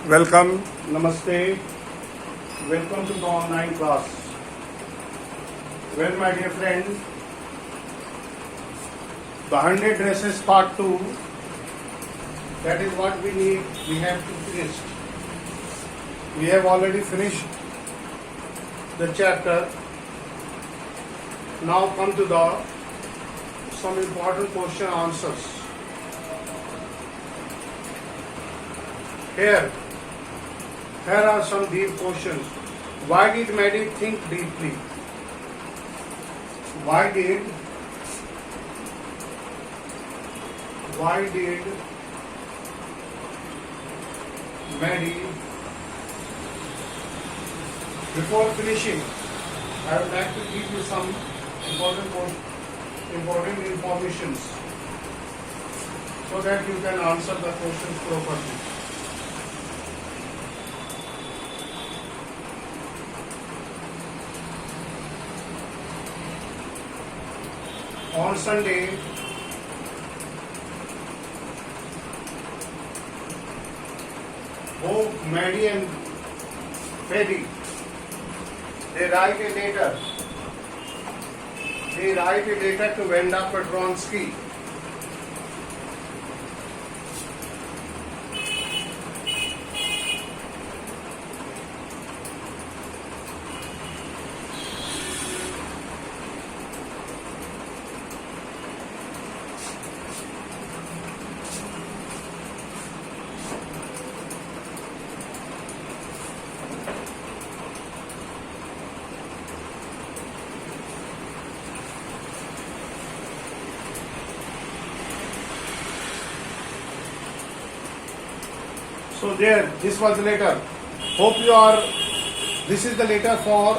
Welcome, Namaste. Welcome to the online class. Well, my dear friend, the 100 dresses part 2, that is what we need. We have to finish. We have already finished the chapter. Now come to the some important question answers. Here are some deep questions. Why did Maddie think deeply? Why did Maddie, before finishing, I would like to give you some important information so that you can answer the questions properly. On Sunday, both Maddie and Paddy, they write a letter. They write a letter to Wanda Petronsky. So there, this was the letter. This is the letter for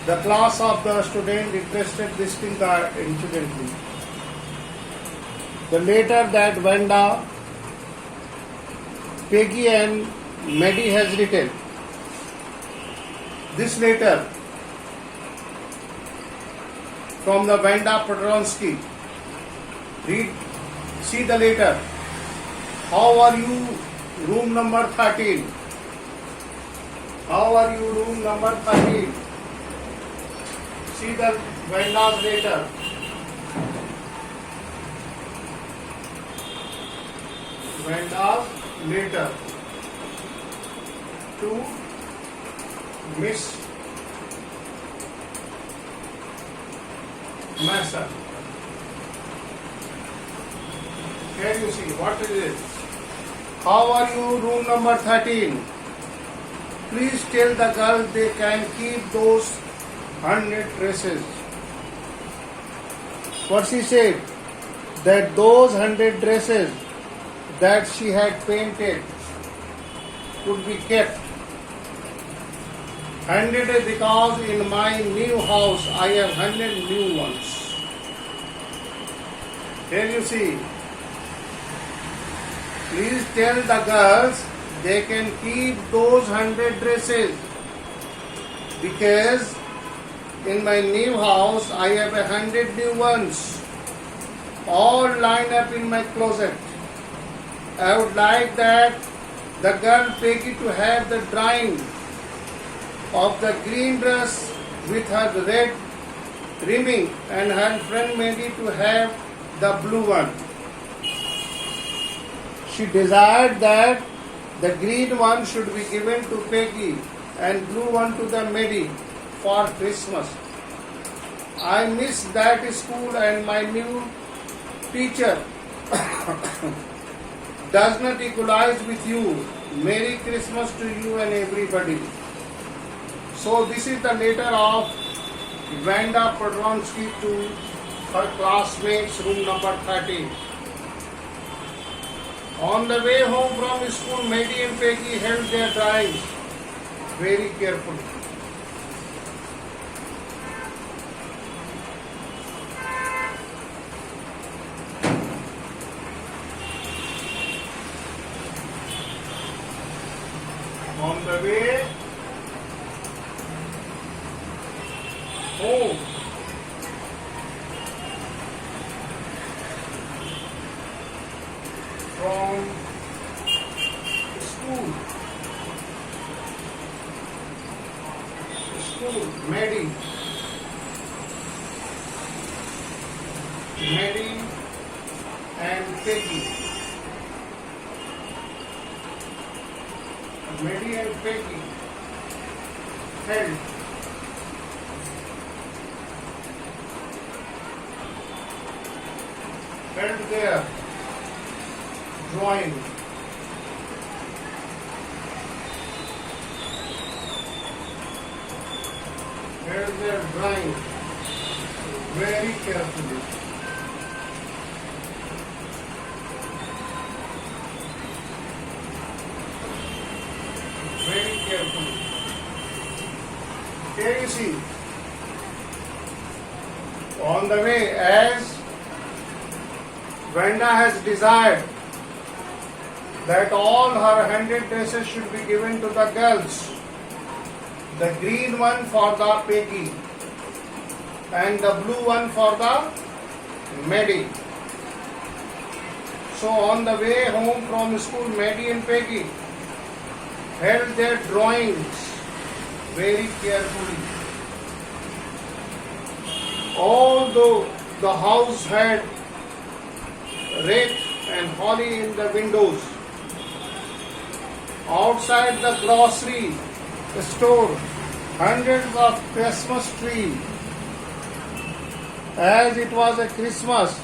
the class of the student interested visiting the incidentally. The letter that Wanda, Peggy and Maddie has written. This letter from the Wanda Petronsky. See the letter. How are you? Room number 13. How are you, room number 13? See the Wanda's letter. Wanda's letter to Miss Mason. Can you see what is it? How are you, room number 13? Please tell the girls they can keep those 100 dresses. What she said, that those 100 dresses that she had painted could be kept. 100 is because in my new house I have 100 new ones. Can you see? Please tell the girls they can keep those 100 dresses because in my new house I have 100 new ones all lined up in my closet. I would like that the girl Peggy to have the drawing of the green dress with her red trimming and her friend Maddie to have the blue one. She desired that the green one should be given to Peggy and blue one to the Maddie for Christmas. I miss that school and my new teacher does not equalize with you. Merry Christmas to you and everybody. So this is the letter of Wanda Petronsky to her classmates, room number 13. On the way home from school, Maddie and Peggy held their drawings very carefully. On the way home from school, school, Maddie. Maddie and Peggy. Maddie and Peggy held their drawing. Held their drawing very carefully. Very carefully. Here you see, on the way, as Brenda has desired that all her 100 dresses should be given to the girls. The green one for the Peggy and the blue one for the Maddie. So on the way home from school, Maddie and Peggy held their drawings very carefully. Although the house had rake and holly in the windows, outside the grocery store, hundreds of Christmas trees. As it was a Christmas,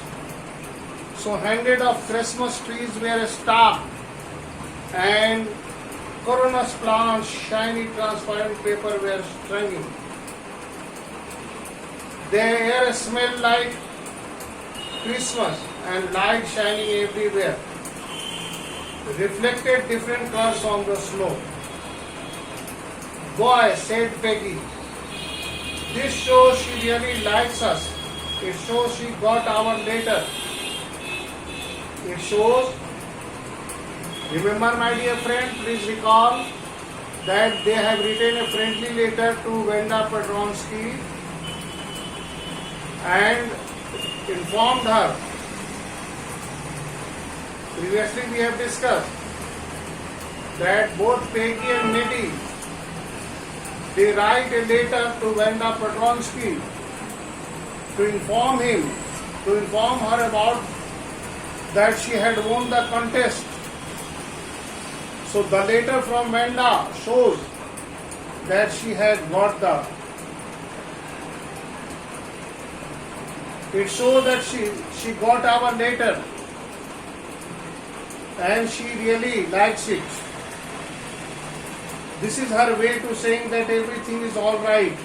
so hundreds of Christmas trees were stacked and Coronas plants, shiny transparent paper were strung. The air smelled like Christmas and light shining everywhere, reflected different colors on the snow. Boy, said Peggy, this shows she really likes us. It shows she got our letter. It shows, remember my dear friend, please recall that they have written a friendly letter to Wanda Petronsky and informed her. Previously we have discussed that both Peggy and Nettie, they write a letter to Wanda Petronsky to inform her about that she had won the contest. So the letter from Wanda shows that she had got it shows that she got our letter and she really likes it. This is her way to saying that everything is all right.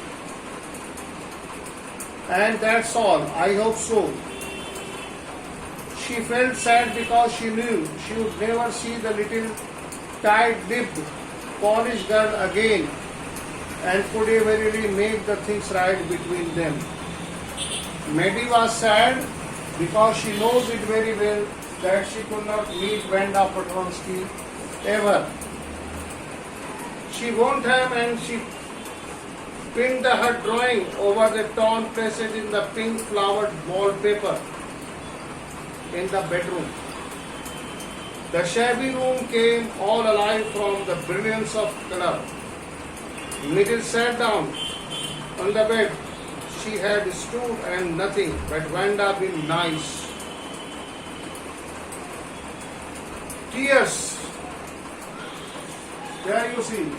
And that's all. I hope so. She felt sad because she knew she would never see the little tight-lipped Polish girl again and could ever really make the things right between them. Maddie was sad because she knows it very well that she could not meet Wanda Petronsky ever. She won't have, and she pinned her drawing over the torn places in the pink flowered wallpaper in the bedroom. The shabby room came all alive from the brilliance of color. Myrtle sat down on the bed. She had stood and nothing but Wanda been nice. Tears. There you see.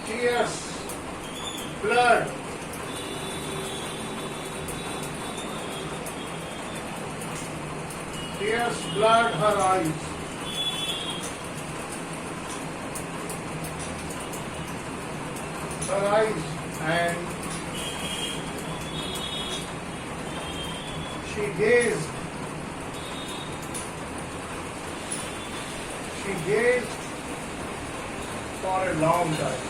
Tears, blood, tears, blood, her eyes. Her eyes, and she gazed. She gazed for a long time.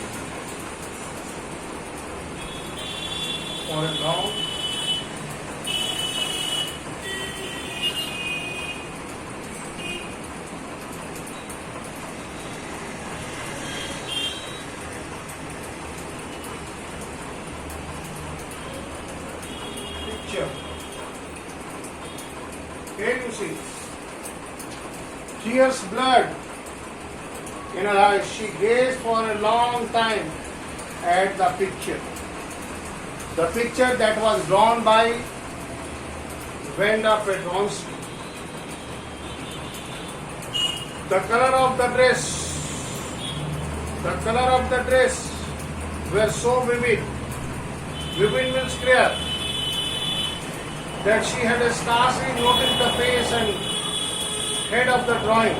For a long Can you see? Tears blood in her eyes. She gazed for a long time at the picture. The picture that was drawn by Wanda Petronsky. The color of the dress were so vivid. Vivid means clear. That she had scarcely noticed the face and head of the drawing.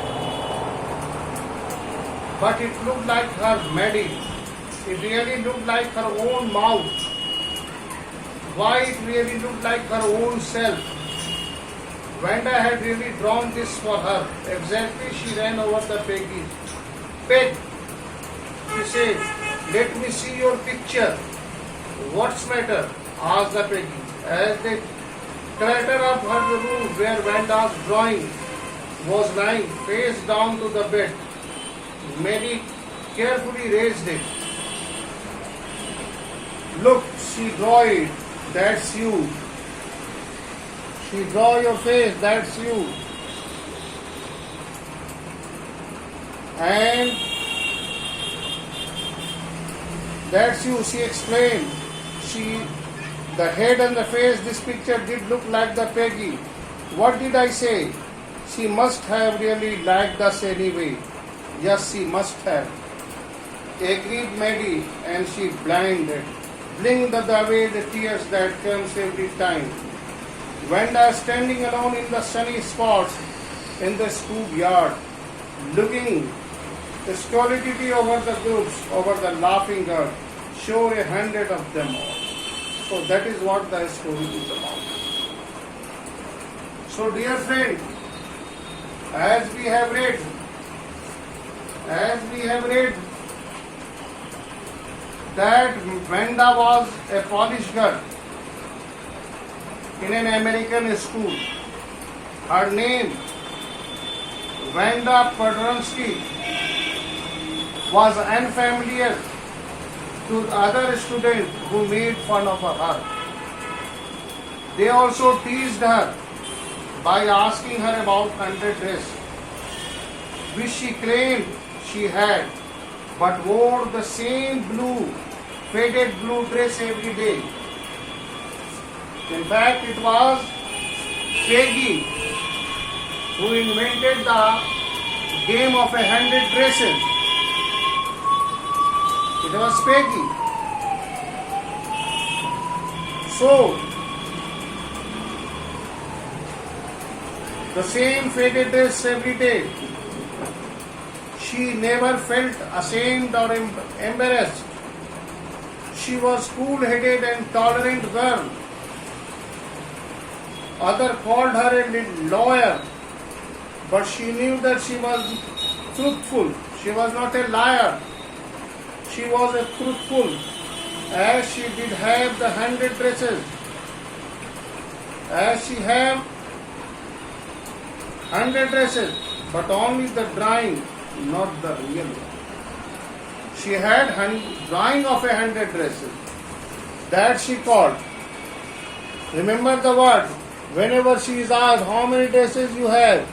But it looked like her Maddie. It really looked like her own mouth. Why it really looked like her own self. Wanda had really drawn this for her. Exactly, she ran over the Peggy. Peg, she said, let me see your picture. What's matter? Asked the Peggy. As they clattered up her room where Wanda's drawing was lying face down to the bed, Maddie carefully raised it. Look, she draw it. That's you. She draw your face. That's you. And that's you. She explained. The head and the face. This picture did look like the Peggy. What did I say? She must have really liked us anyway. Yes, she must have. Agreed Maddie, and she blinked away the tears that comes every time. Wanda standing alone in the sunny spots in the schoolyard, looking stolidly over the groups, over the laughing girl, show 100 of them all. So that is what the story is about. So dear friend, as we have read that Wanda was a Polish girl in an American school. Her name, Wanda Petronsky, was unfamiliar to other students who made fun of her. They also teased her by asking her about 100 dress, which she claimed she had, but wore the same faded blue dress every day. In fact, it was Peggy who invented the game of 100 dresses. It was Peggy. So, the same faded dress every day. She never felt ashamed or embarrassed. She was cool-headed and tolerant girl. Others called her a lawyer, but she knew that she was truthful. She was not a liar. She was a truthful, as she did have the 100 dresses. As she have 100 dresses, but only the drawing, not the real one. She had drawing of 100 dresses. That she called. Remember the word. Whenever she is asked how many dresses you have,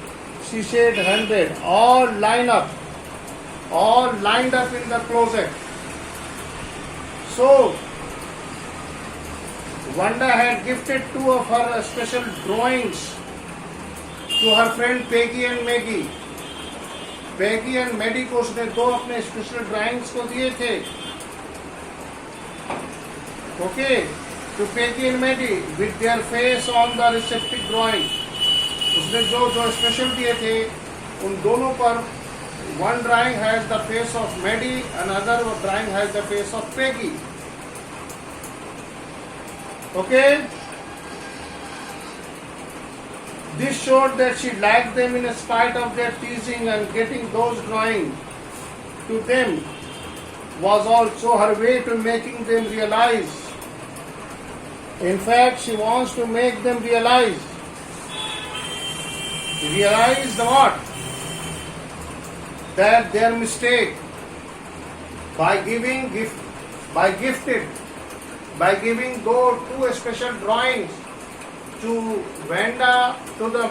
she said 100. All lined up in the closet. So, Wanda had gifted 2 of her special drawings to her friend Peggy and Maggie. Peggy and Maddie को उसने 2 अपने special drawings को दिए थे. Okay, to Peggy and Maddie with their face on the respective drawing. उसने जो special दिए थे उन दोनों पर one drawing has the face of Maddie, another drawing has the face of Peggy. Okay? This showed that she liked them in spite of their teasing, and getting those drawings to them was also her way to making them realize. In fact, she wants to make them realize what? That their mistake by giving those 2 special drawings to Vanda, to the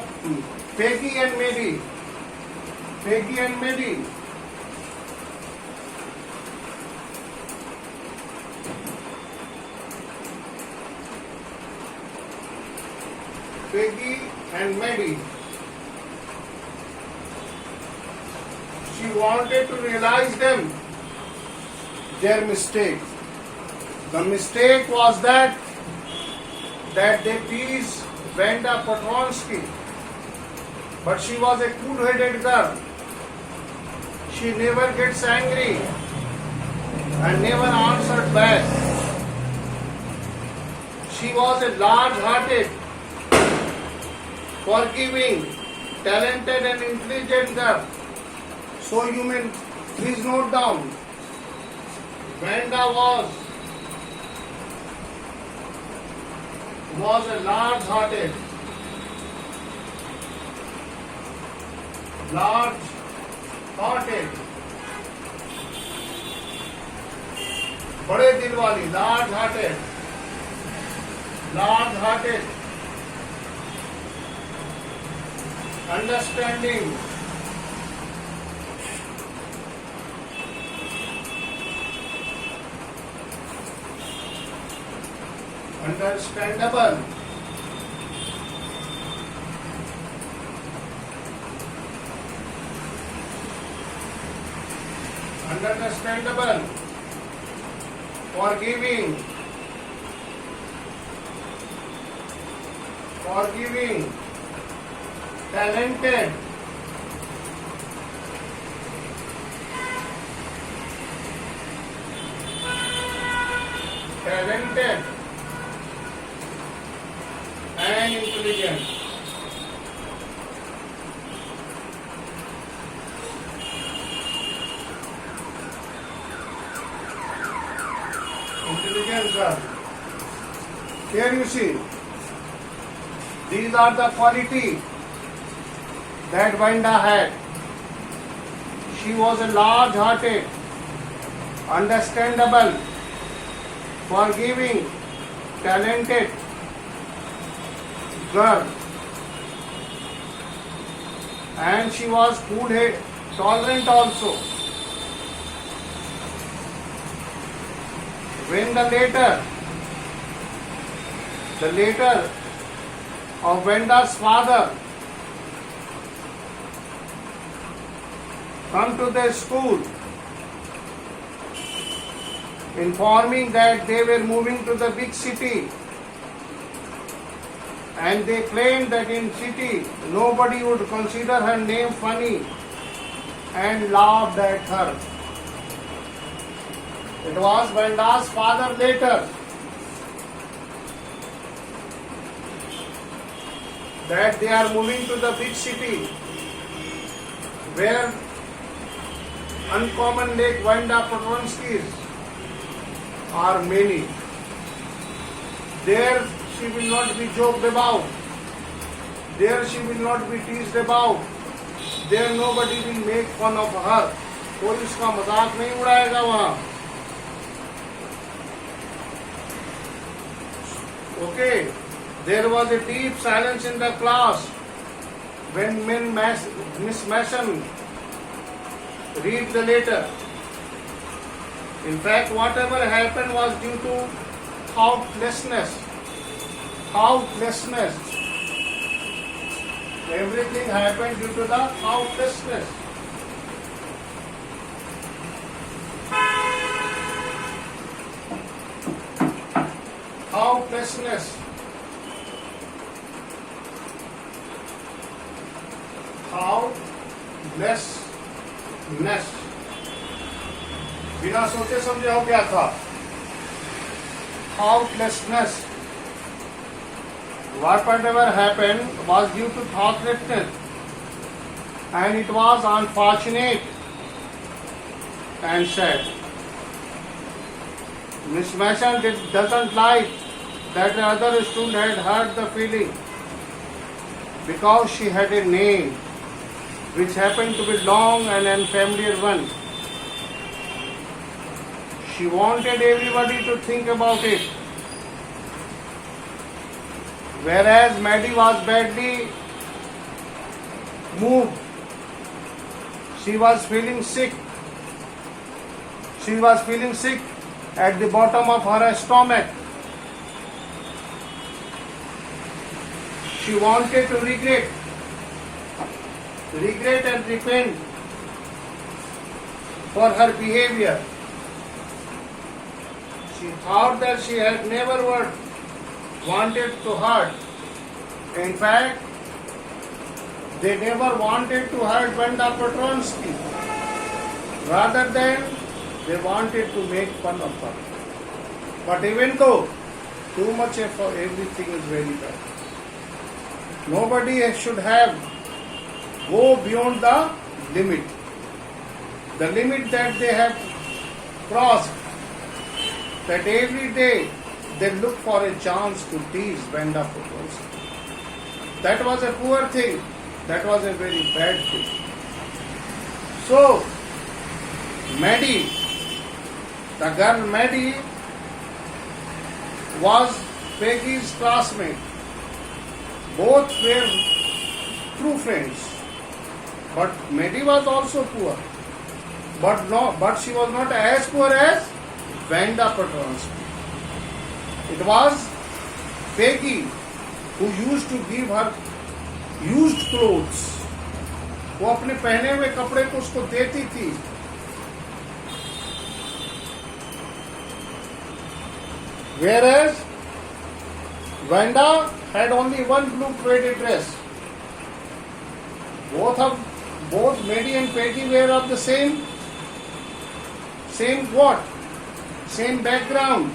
Peggy and Mary. Peggy and Mary. Peggy and Mary. She wanted to realize them, their mistake. The mistake was that they teased Vanda Petronsky. But she was a cool-headed girl. She never gets angry and never answered back. She was a large-hearted, forgiving, talented and intelligent girl. So you may please note down, Vanda was a large-hearted, बड़े दिल वाली, large-hearted, understanding, understandable, forgiving, talented, and intelligent. Intelligent girl. Here you see, these are the qualities that Vanda had. She was a large-hearted, understandable, forgiving, talented girl, and she was cool-headed, tolerant also. When the letter of Vanda's father come to the school informing that they were moving to the big city, and they claimed that in city nobody would consider her name funny and laughed at her. It was Vanda's father later that they are moving to the big city where uncommon like Vanda Petronskis are many. There she will not be joked about. There she will not be teased about. There nobody will make fun of her. कोई उसका मजाक नहीं उड़ाएगा वहाँ. Okay, there was a deep silence in the class when Miss Mason read the letter. In fact, whatever happened was due to thoughtlessness. Everything happened due to the thoughtlessness. Thoughtlessness. बिना सोचे समझे हो क्या था? Thoughtlessness. Whatever happened was due to thoughtlessness, and it was unfortunate and sad. Miss Mason doesn't like that the other student had hurt the feeling because she had a name which happened to be long and unfamiliar one. She wanted everybody to think about it. whereas Maddie was badly moved. She was feeling sick. She was feeling sick at the bottom of her stomach. She wanted to regret and repent for her behavior. She thought that she had never wanted to hurt. In fact, they never wanted to hurt Wanda Petronsky. Rather than they wanted to make fun of her. But even though too much of everything is very bad, nobody should have go beyond the limit. The limit that they have crossed, that every day they look for a chance to tease Wanda Petronsky. That was a poor thing. That was a very bad thing. So, Maddie, the girl Maddie, was Peggy's classmate. Both were true friends. But Maddie was also poor. But she was not as poor as Wanda Petronsky. It was Peggy who used to give her used clothes. वो अपने पहने हुए कपड़े को उसको देती थी. Whereas Wanda had only one blue faded dress. Both Maddie and Peggy were of the same what? Same background.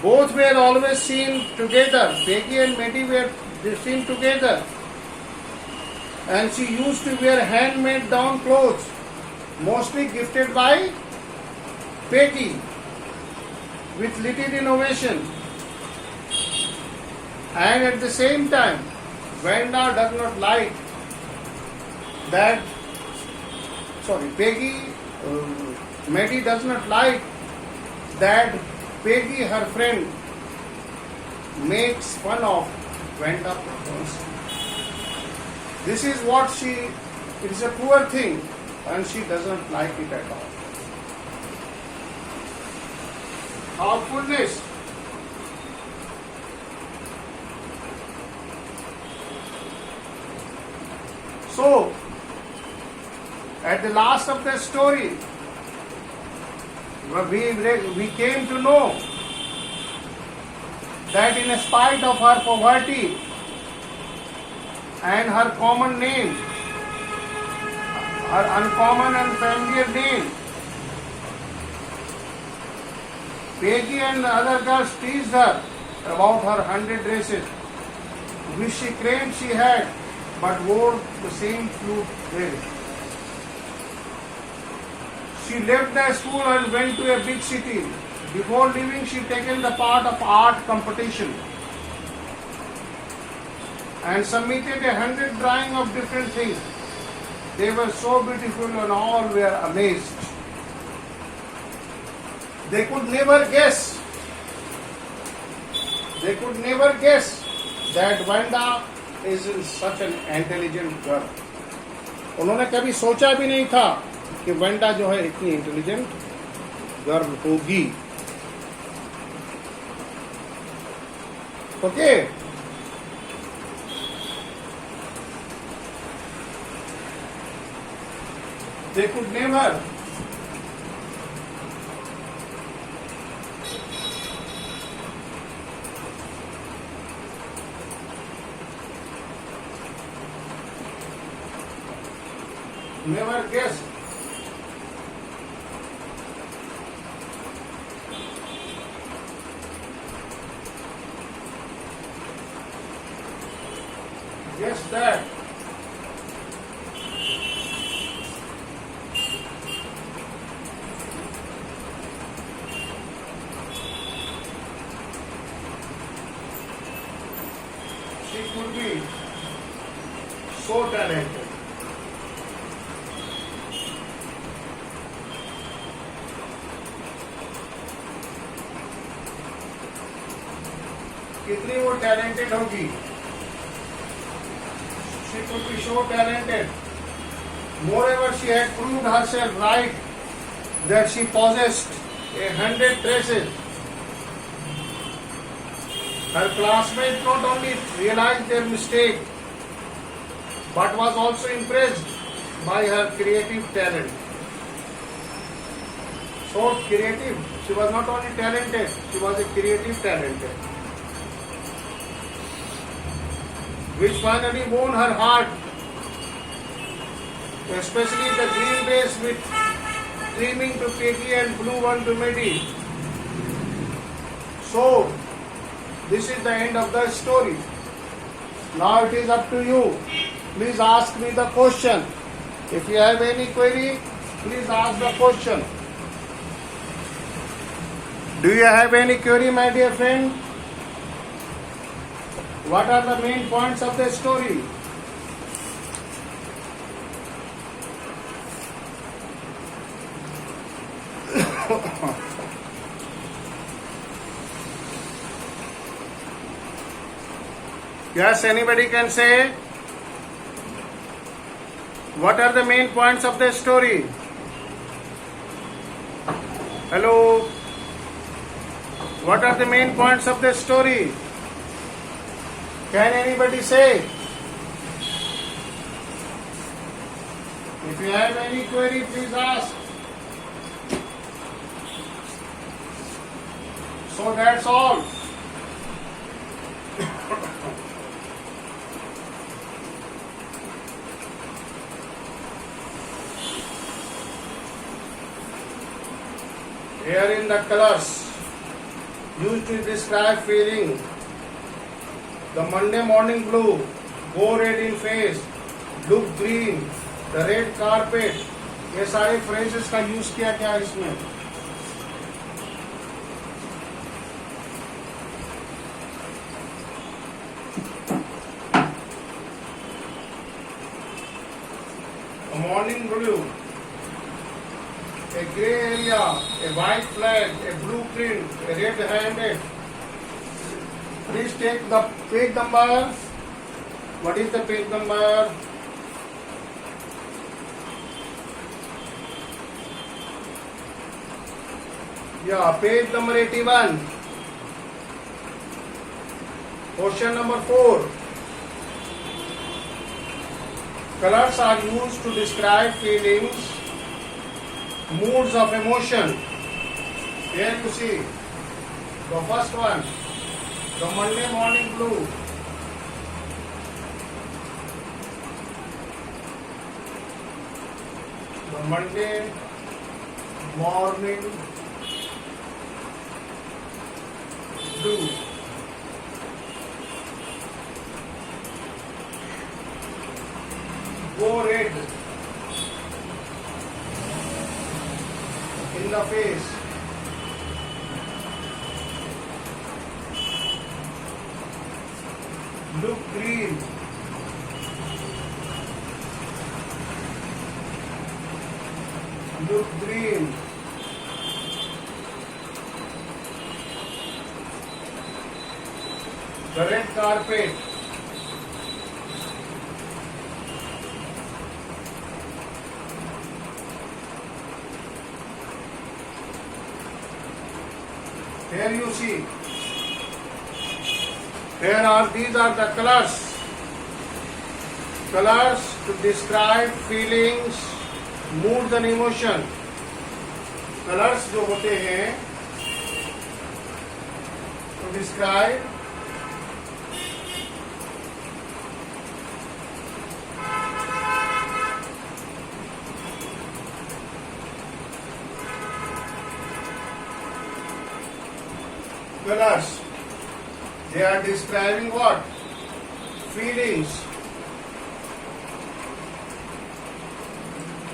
Both were always seen together. Peggy and Maddie were seen together. And she used to wear handmade down clothes, mostly gifted by Peggy, with little innovation. And at the same time, Wanda does not like that. Maddie does not like that Peggy, her friend, makes fun of Wanda Petronsky. This is what it is a poor thing, and she doesn't like it at all. Thoughtfulness. So, at the last of the story, we came to know that in spite of her poverty and her common name, her uncommon and familiar name, Peggy and the other girls teased her about her 100 dresses, which she claimed she had, but wore the same flute daily. She left the school and went to a big city. Before leaving, she taken the part of art competition and submitted 100 drawings of different things. They were so beautiful and all were amazed. They could never guess that Wanda is such an intelligent girl. उन्होंने कभी सोचा भी नहीं था कि Wanda जो है इतनी इंटेलिजेंट गर्ल होगी. Okay, they could never guess that she could be so talented. कितनी वो टैलेंटेड होगी. She could be so talented. Moreover, she had proved herself right that she possessed 100 traces. Her classmates not only realized their mistake, but was also impressed by her creative talent. So creative. She was not only talented, she was a creative talented. Which finally won her heart, especially the green base with streaming to Katie and blue one to Medi. So, this is the end of the story. Now it is up to you. Please ask me the question. If you have any query, please ask the question. Do you have any query, my dear friend? What are the main points of the story? Yes, anybody can say. What are the main points of the story? Hello? What are the main points of the story? Can anybody say? If you have any query, please ask. So that's all. Here in the colors used to describe feeling. The Monday morning blue, go red in face, look green, the red carpet. ये सारे phrases का use किया क्या इसमें? A morning blue, a grey area, a white flag, a blueprint, a red handed. Please take the page number. What is the page number? Yeah, page number 81. Question number 4. Colors are used to describe feelings, moods of emotion. Here you see the first one, the Monday morning blue. The Monday morning blue. Go red in the face. Look green. Look green. The red carpet. Here you see. These are the colors. Colors to describe feelings, moods and emotion. Colors जो होते हैं to describe colors. They are describing what? Feelings,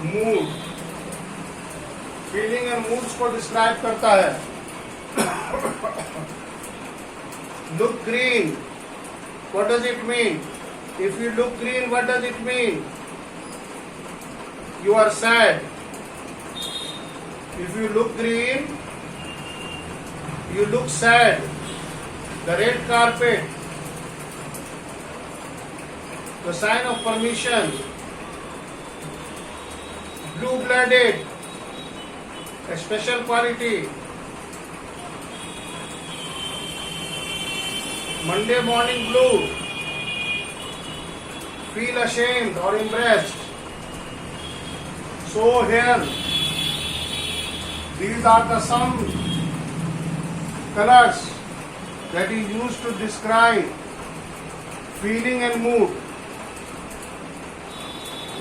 mood. Feeling and moods को describe करता है. Look green. What does it mean? If you look green, what does it mean? You are sad. If you look green, you look sad. The red carpet, the sign of permission. Blue-blooded, a special quality. Monday morning blue, feel ashamed or embarrassed. So here, these are the some colors that is used to describe feeling and mood.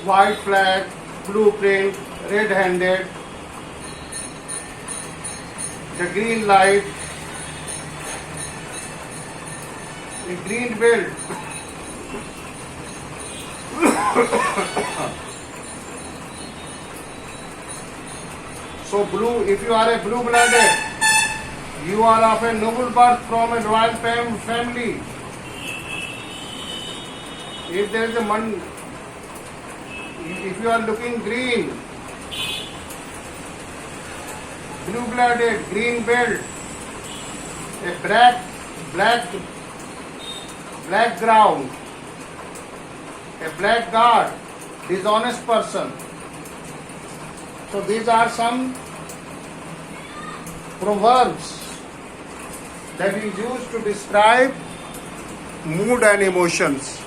White flag, blueprint, red-handed, the green light, the green belt. So blue, if you are a blue-blooded, you are of a noble birth from a royal family. If there is a if you are looking green, blue-blooded, green belt, a black ground, a black guard, dishonest person. So these are some proverbs that is used to describe mood and emotions.